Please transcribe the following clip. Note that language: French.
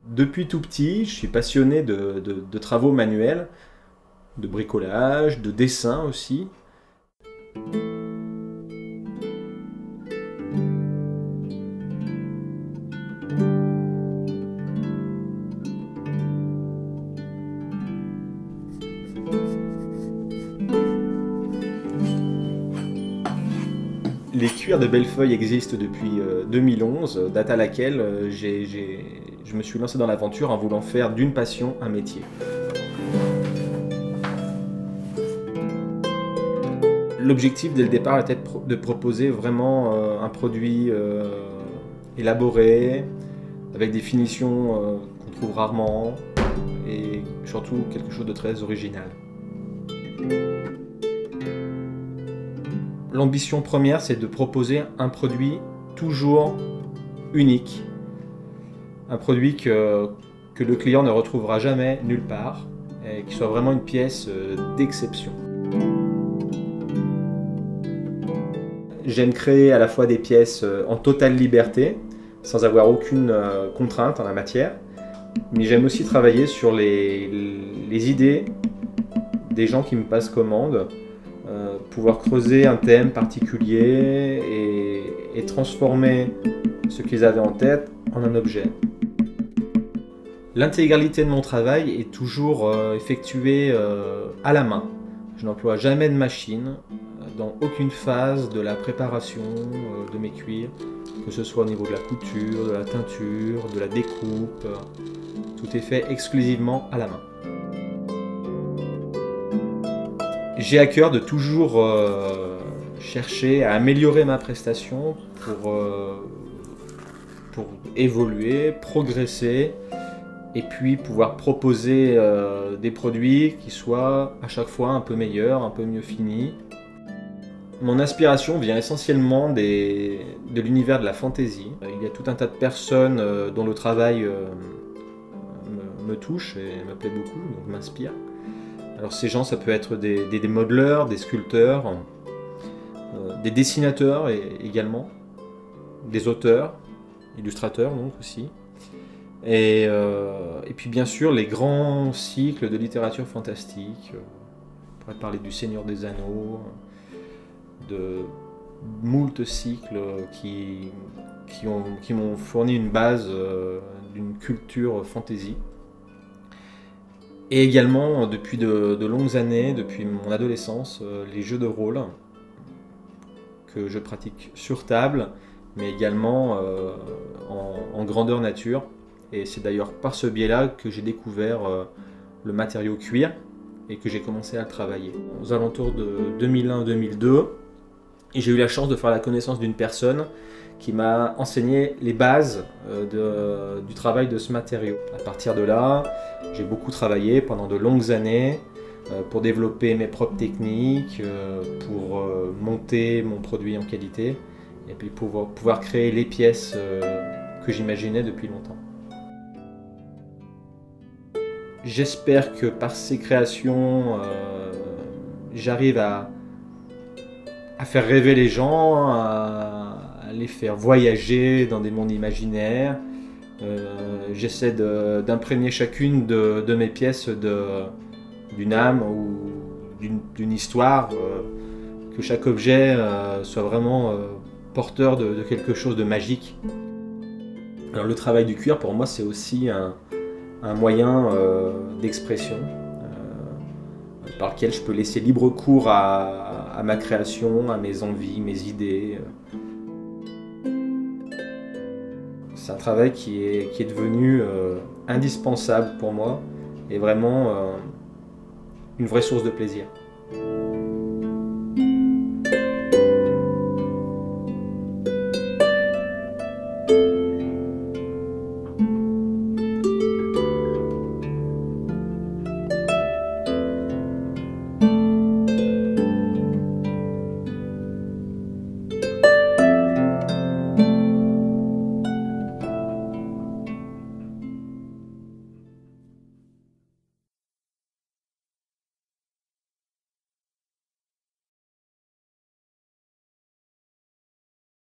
Depuis tout petit, je suis passionné de travaux manuels, de bricolage, de dessin aussi. Les cuirs de Bellefeuille existent depuis 2011, date à laquelle je me suis lancé dans l'aventure en voulant faire d'une passion un métier. L'objectif dès le départ était de proposer vraiment un produit élaboré, avec des finitions qu'on trouve rarement, et surtout quelque chose de très original. L'ambition première, c'est de proposer un produit toujours unique. Un produit que le client ne retrouvera jamais nulle part, et qui soit vraiment une pièce d'exception. J'aime créer à la fois des pièces en totale liberté, sans avoir aucune contrainte en la matière, mais j'aime aussi travailler sur les idées des gens qui me passent commande, pouvoir creuser un thème particulier et transformer ce qu'ils avaient en tête en un objet. L'intégralité de mon travail est toujours effectuée à la main. Je n'emploie jamais de machine dans aucune phase de la préparation de mes cuirs, que ce soit au niveau de la couture, de la teinture, de la découpe. Tout est fait exclusivement à la main. J'ai à cœur de toujours chercher à améliorer ma prestation pour évoluer, progresser et puis pouvoir proposer des produits qui soient à chaque fois un peu meilleurs, un peu mieux finis. Mon inspiration vient essentiellement de l'univers de la fantaisie. Il y a tout un tas de personnes dont le travail me touche et me plaît beaucoup, donc m'inspire. Alors ces gens, ça peut être des modeleurs, des sculpteurs, des dessinateurs également, des auteurs, illustrateurs donc aussi. Et puis bien sûr les grands cycles de littérature fantastique. On pourrait parler du Seigneur des Anneaux, de moult cycles qui m'ont fourni une base d'une culture fantasy. Et également, depuis de longues années, depuis mon adolescence, les jeux de rôle que je pratique sur table, mais également en grandeur nature. Et c'est d'ailleurs par ce biais-là que j'ai découvert le matériau cuir et que j'ai commencé à le travailler. Aux alentours de 2001-2002, et j'ai eu la chance de faire la connaissance d'une personne qui m'a enseigné les bases du travail de ce matériau. À partir de là, j'ai beaucoup travaillé pendant de longues années pour développer mes propres techniques, pour monter mon produit en qualité et puis pouvoir créer les pièces que j'imaginais depuis longtemps. J'espère que par ces créations, j'arrive à faire rêver les gens, à les faire voyager dans des mondes imaginaires. J'essaie d'imprégner chacune de mes pièces d'une âme ou d'une histoire, que chaque objet soit vraiment porteur de quelque chose de magique. Alors le travail du cuir pour moi c'est aussi un moyen d'expression par lequel je peux laisser libre cours à ma création, à mes envies, mes idées. C'est un travail qui est devenu indispensable pour moi et vraiment une vraie source de plaisir.